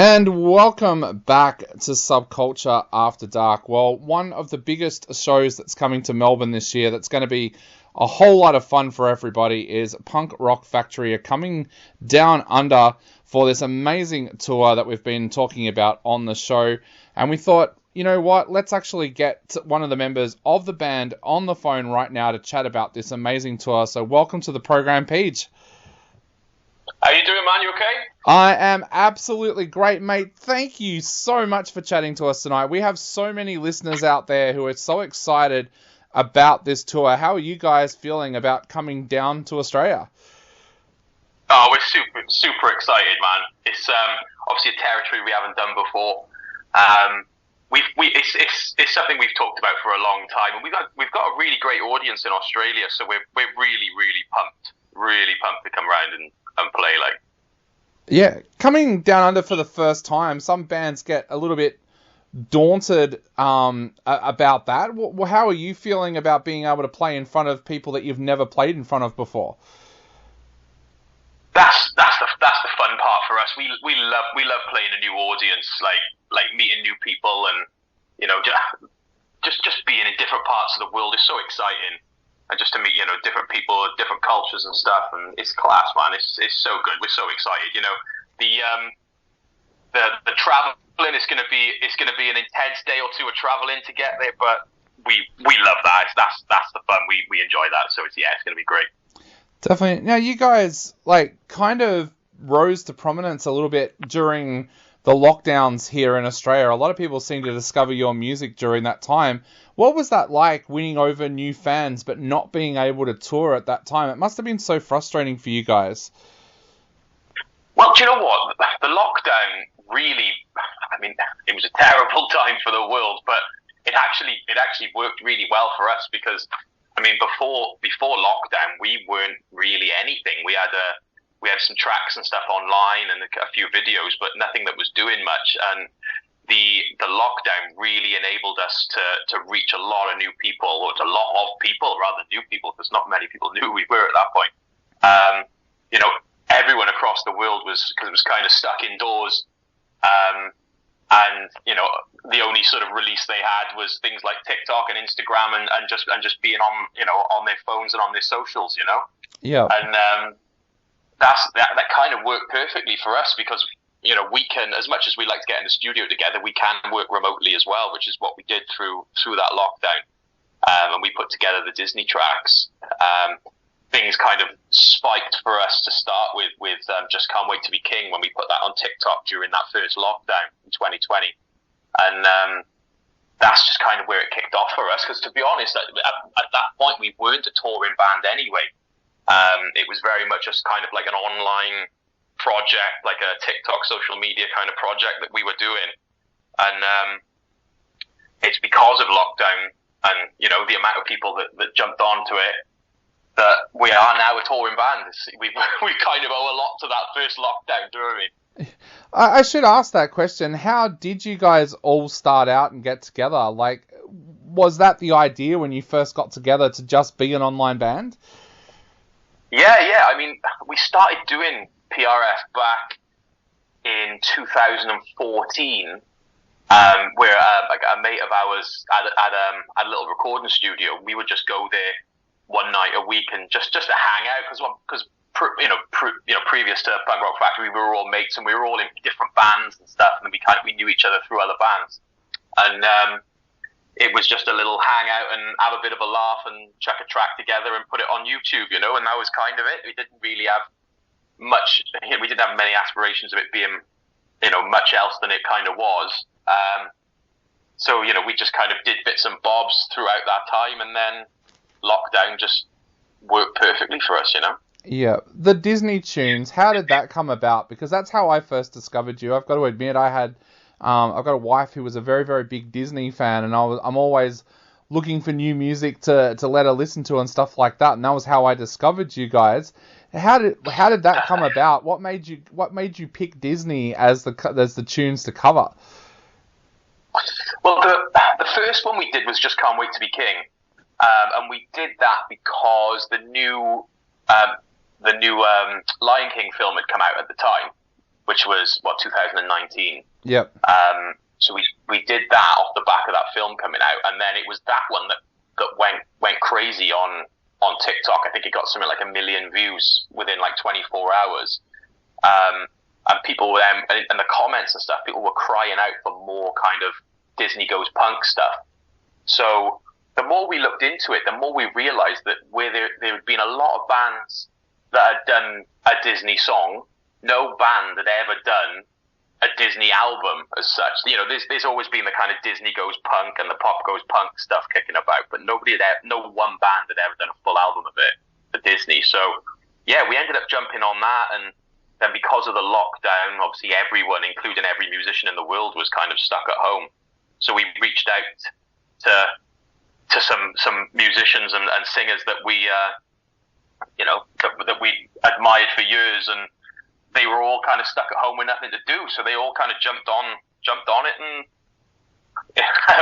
And welcome back to Subculture After Dark. Well, one of the biggest shows that's coming to Melbourne this year that's going to be a whole lot of fun for everybody is Punk Rock Factory are coming down under for this amazing tour that we've been talking about on the show. And we thought, you know what, let's actually get one of the members of the band on the phone right now to chat about this amazing tour. So welcome to the program, Peach. How you doing, man? You okay? I am absolutely great, mate. Thank you so much for chatting to us tonight. We have so many listeners out there who are so excited about this tour. How are you guys feeling about coming down to Australia? Oh, we're super excited, man. It's obviously a territory we haven't done before. It's something we've talked about for a long time, and we've got a really great audience in Australia, so we're really pumped to come round and play. Like, yeah, coming down under for the first time, some bands get a little bit daunted about that. How are you feeling about being able to play in front of people that you've never played in front of before? That's the fun part for us. We love playing a new audience, like meeting new people, and just being in different parts of the world is so exciting. And just to meet, different people, different cultures and stuff, and it's class, man. It's so good. We're so excited. The traveling is going to be an intense day or two of traveling to get there, but we love that. That's the fun. We enjoy that. So it's going to be great. Definitely. Now you guys kind of rose to prominence a little bit during the lockdowns here in Australia. A lot of people seem to discover your music during that time. What was that like, winning over new fans but not being able to tour at that time? It must have been so frustrating for you guys. Well, do you know what? The lockdown really, it was a terrible time for the world, but it actually worked really well for us because, before lockdown, we weren't really anything. We had some tracks and stuff online and a few videos, but nothing that was doing much. And the lockdown really enabled us to reach a lot of new people, or a lot of people rather than new people, because not many people knew who we were at that point. Everyone across the world was kind of stuck indoors, and the only sort of release they had was things like TikTok and Instagram and just being on their phones and on their socials, Yeah. And that kind of worked perfectly for us because we can, as much as we like to get in the studio together, we can work remotely as well, which is what we did through that lockdown. And we put together the Disney tracks. Things kind of spiked for us to start with Just Can't Wait to Be King when we put that on TikTok during that first lockdown in 2020. And that's just kind of where it kicked off for us, because to be honest, at that point we weren't a touring band anyway. It was very much just kind of like an online project, like a TikTok social media kind of project that we were doing. And it's because of lockdown and, the amount of people that jumped onto it that we are now a touring band. We kind of owe a lot to that first lockdown, do you know what I mean? I should ask that question. How did you guys all start out and get together? Was that the idea when you first got together, to just be an online band? Yeah. We started doing PRF back in 2014, where a mate of ours had a little recording studio. We would just go there one night a week and just to hang out because previous to Punk Rock Factory, we were all mates and we were all in different bands and stuff, and we knew each other through other bands, and it was just a little hangout and have a bit of a laugh and chuck a track together and put it on YouTube, and that was kind of it. We didn't really have much. We didn't have many aspirations of it being, much else than it kind of was. So we just kind of did bits and bobs throughout that time, and then lockdown just worked perfectly for us, Yeah, the Disney tunes, how did that come about? Because that's how I first discovered you. I've got to admit, I've got a wife who was a very, very big Disney fan, and I'm always looking for new music to let her listen to and stuff like that. And that was how I discovered you guys. How did that come about? What made you pick Disney as the tunes to cover? Well, the first one we did was Just Can't Wait to Be King, and we did that because the new Lion King film had come out at the time, which was 2019. Yep. So we did that off the back of that film coming out, and then it was that one that went crazy on TikTok. I think it got something like 1 million views within like 24 hours. And people were in the comments and stuff, people were crying out for more kind of Disney Goes Punk stuff. So the more we looked into it, the more we realized that there had been a lot of bands that had done a Disney song. No band had ever done a Disney album as such. You know, there's always been the kind of Disney Goes Punk and the Pop Goes Punk stuff kicking about, but no one band had ever done a full album of it for Disney. So yeah, we ended up jumping on that, and then because of the lockdown, obviously everyone, including every musician in the world, was kind of stuck at home. So we reached out to some musicians and singers that we that we admired for years, and they were all kind of stuck at home with nothing to do. So they all kind of jumped on it, and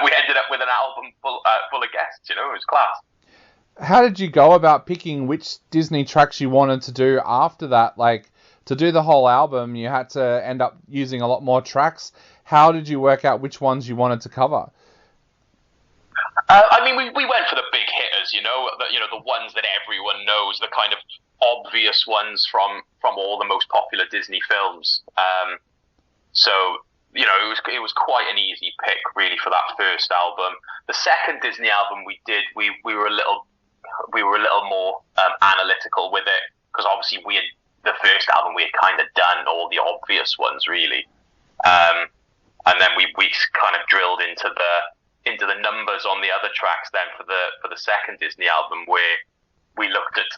we ended up with an album full of guests. You know, it was class. How did you go about picking which Disney tracks you wanted to do after that? Like, to do the whole album, you had to end up using a lot more tracks. How did you work out which ones you wanted to cover? I mean, we went for the big hitters, the ones that everyone knows, the kind of obvious ones from all the most popular Disney films. So it was quite an easy pick, really, for that first album. The second Disney album we did, we were a little more analytical with it, because obviously the first album we had kind of done all the obvious ones, really, and then we kind of drilled into the numbers on the other tracks then for the second Disney album, where we looked at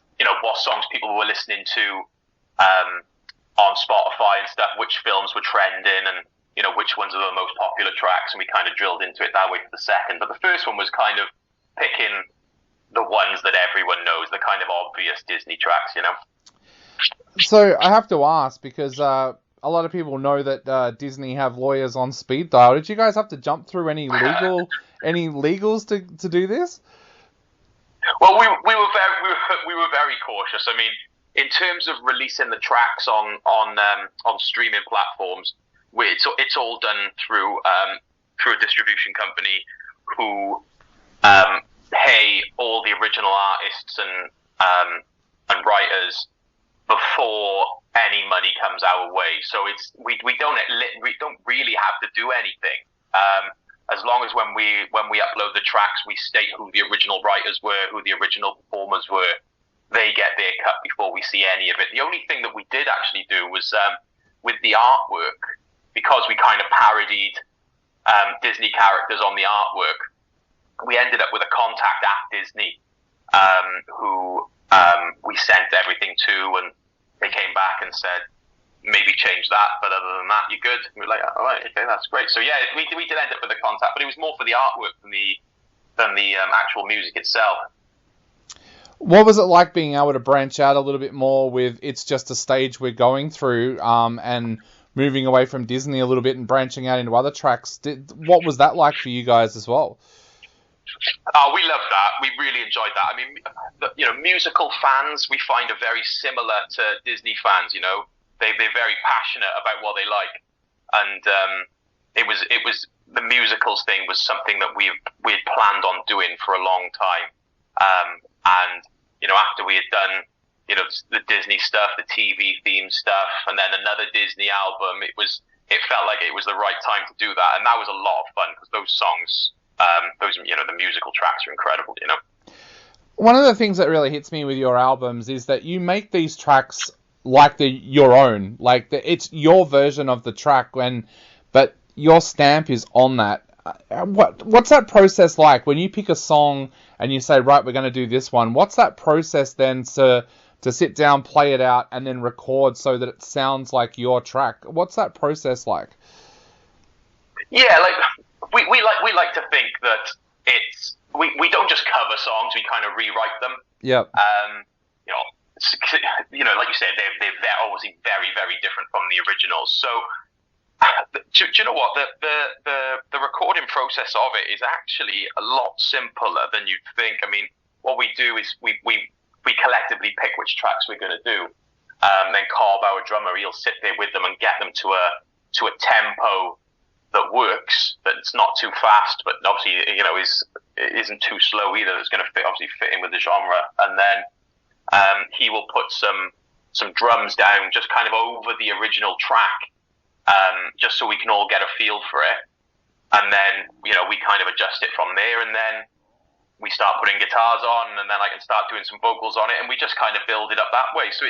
what songs people were listening to on Spotify and stuff, which films were trending, and which ones are the most popular tracks, and we kind of drilled into it that way for the second. But the first one was kind of picking the ones that everyone knows, the kind of obvious Disney tracks, So I have to ask, because a lot of people know that Disney have lawyers on speed dial. Did you guys have to jump through any legals to do this? Well, we were very cautious. I mean, in terms of releasing the tracks on streaming platforms, it's all done through a distribution company who pay all the original artists and writers before any money comes our way. So we don't really have to do anything. As long as when we upload the tracks, we state who the original writers were, who the original performers were, they get their cut before we see any of it. The only thing that we did actually do was with the artwork, because we kind of parodied Disney characters on the artwork, we ended up with a contact at Disney who we sent everything to, and they came back and said, maybe change that, but other than that, you're good. We were like, all right, okay, that's great. So yeah, we did end up with a contact, but it was more for the artwork than the actual music itself. What was it like being able to branch out a little bit more with It's Just a Stage We're Going Through, and moving away from Disney a little bit and branching out into other tracks? What was that like for you guys as well? Oh, we loved that. We really enjoyed that. I mean, musical fans, we find, are very similar to Disney fans. They're very passionate about what they like, and it was the musicals thing was something that we had planned on doing for a long time. And after we had done the Disney stuff, the TV theme stuff, and then another Disney album, it felt like it was the right time to do that, and that was a lot of fun, because those songs, the musical tracks are incredible. One of the things that really hits me with your albums is that you make these tracks like your own, like it's your version of the track, but your stamp is on that. What's that process like when you pick a song and you say, right, we're going to do this one? What's that process then to sit down, play it out, and then record so that it sounds like your track? What's that process like? Yeah, like we like to think that we don't just cover songs, we kind of rewrite them. Yep. Like you said, they're obviously very, very different from the originals. So, do you know what? The recording process of it is actually a lot simpler than you'd think. I mean, what we do is we collectively pick which tracks we're going to do, Then Cobb, our drummer, he'll sit there with them and get them to a tempo that works, that's not too fast, but obviously, it isn't too slow either. It's going to fit in with the genre. And then he will put some drums down just kind of over the original track, just so we can all get a feel for it. And then, we kind of adjust it from there, and then we start putting guitars on, and then I can start doing some vocals on it, and we just kind of build it up that way. So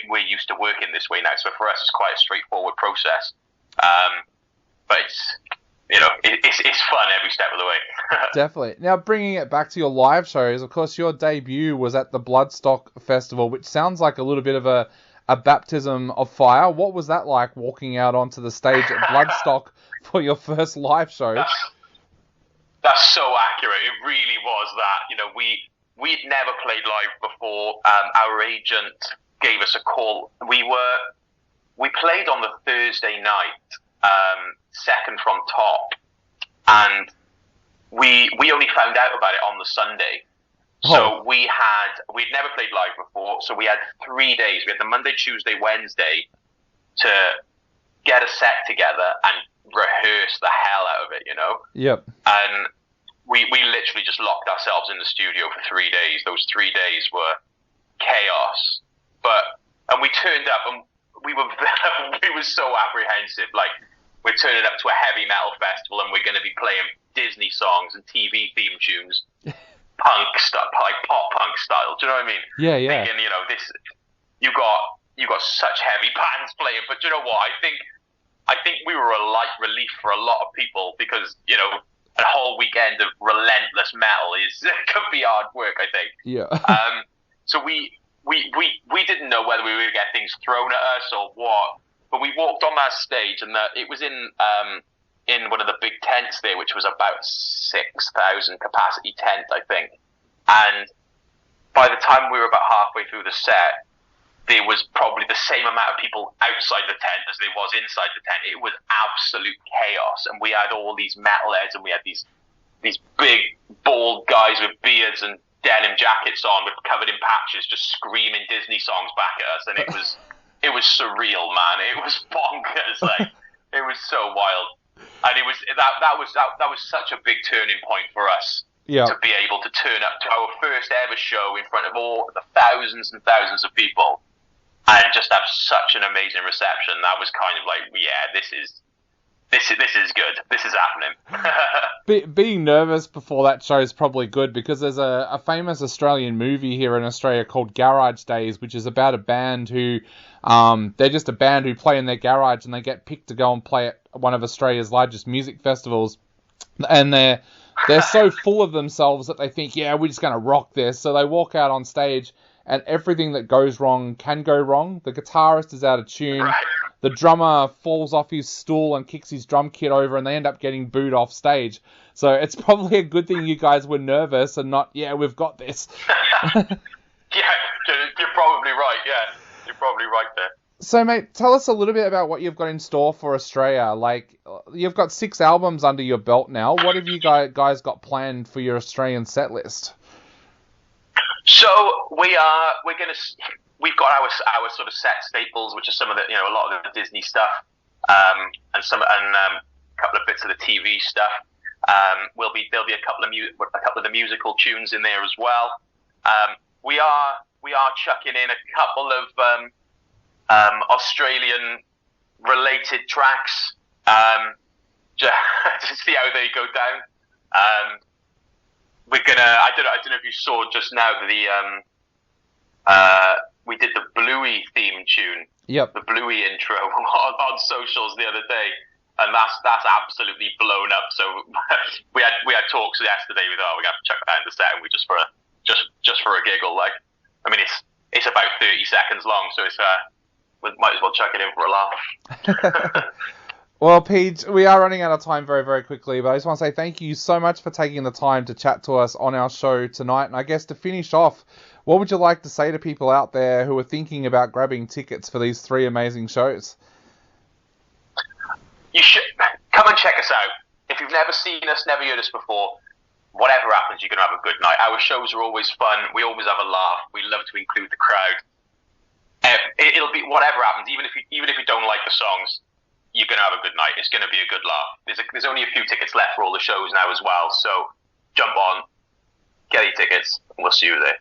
we're used to working this way now, so for us it's quite a straightforward process. But it's fun every step of the way. Definitely. Now, bringing it back to your live shows, of course, your debut was at the Bloodstock Festival, which sounds like a little bit of a baptism of fire. What was that like, walking out onto the stage at Bloodstock for your first live show? That's so accurate. It really was that. We'd never played live before. Our agent gave us a call. We played on the Thursday night, second from top, and we only found out about it on the Sunday. So we'd never played live before, so we had 3 days. We had the Monday, Tuesday, Wednesday to get a set together and rehearse the hell out of it, Yep. And we literally just locked ourselves in the studio for 3 days. Those 3 days were chaos. And we turned up, and we were so apprehensive. Like, we're turning up to a heavy metal festival, and we're going to be playing Disney songs and TV theme tunes. Punk stuff, like pop punk style. Do you know what I mean? Yeah, yeah. Thinking, you got such heavy bands playing, but do you know what? I think we were a light relief for a lot of people, because a whole weekend of relentless metal could be hard work, I think. Yeah. So we didn't know whether we were going to get things thrown at us or what, but we walked on that stage, and it was in one of the big tents there, which was about 6,000 capacity tent, I think. And by the time we were about halfway through the set, there was probably the same amount of people outside the tent as there was inside the tent. It was absolute chaos, and we had all these metalheads, and we had these big bald guys with beards and denim jackets on, covered in patches, just screaming Disney songs back at us, and it was surreal, man. It was bonkers, like it was so wild. And it was that was such a big turning point for us, to be able to turn up to our first ever show in front of all the thousands and thousands of people, and just have such an amazing reception. That was kind of like, this is good. This is happening. Being nervous before that show is probably good, because there's a famous Australian movie here in Australia called Garage Days, which is about a band who, they're just a band who play in their garage, and they get picked to go and play at one of Australia's largest music festivals, and they're so full of themselves that they think, we're just going to rock this. So they walk out on stage, and everything that goes wrong can go wrong. The guitarist is out of tune. Right. The drummer falls off his stool and kicks his drum kit over, and they end up getting booed off stage. So it's probably a good thing you guys were nervous and not, we've got this. You're probably right. Yeah, you're probably right there. So, mate, tell us a little bit about what you've got in store for Australia. Like, you've got 6 albums under your belt now. What have you guys got planned for your Australian set list? So we've got our sort of set staples, which are some of the, a lot of the Disney stuff, and a couple of bits of the TV stuff. There'll be a couple of the musical tunes in there as well. We are chucking in a couple of Australian related tracks, to see how they go down. We're gonna. I don't know if you saw just now we did the Bluey theme tune. Yep. The Bluey intro on socials the other day, and that's absolutely blown up. So we had talks yesterday with we got to check that in the set, and we just for a giggle. Like, I mean, it's about 30 seconds long, so it's we might as well chuck it in for a laugh. Well, Pete, we are running out of time very, very quickly, but I just want to say thank you so much for taking the time to chat to us on our show tonight. And I guess to finish off, what would you like to say to people out there who are thinking about grabbing tickets for these 3 amazing shows? You should come and check us out. If you've never seen us, never heard us before, whatever happens, you're going to have a good night. Our shows are always fun. We always have a laugh. We love to include the crowd. It'll be whatever happens, even if you don't like the songs, you're going to have a good night. It's going to be a good laugh. There's only a few tickets left for all the shows now as well, so jump on, get your tickets, and we'll see you there.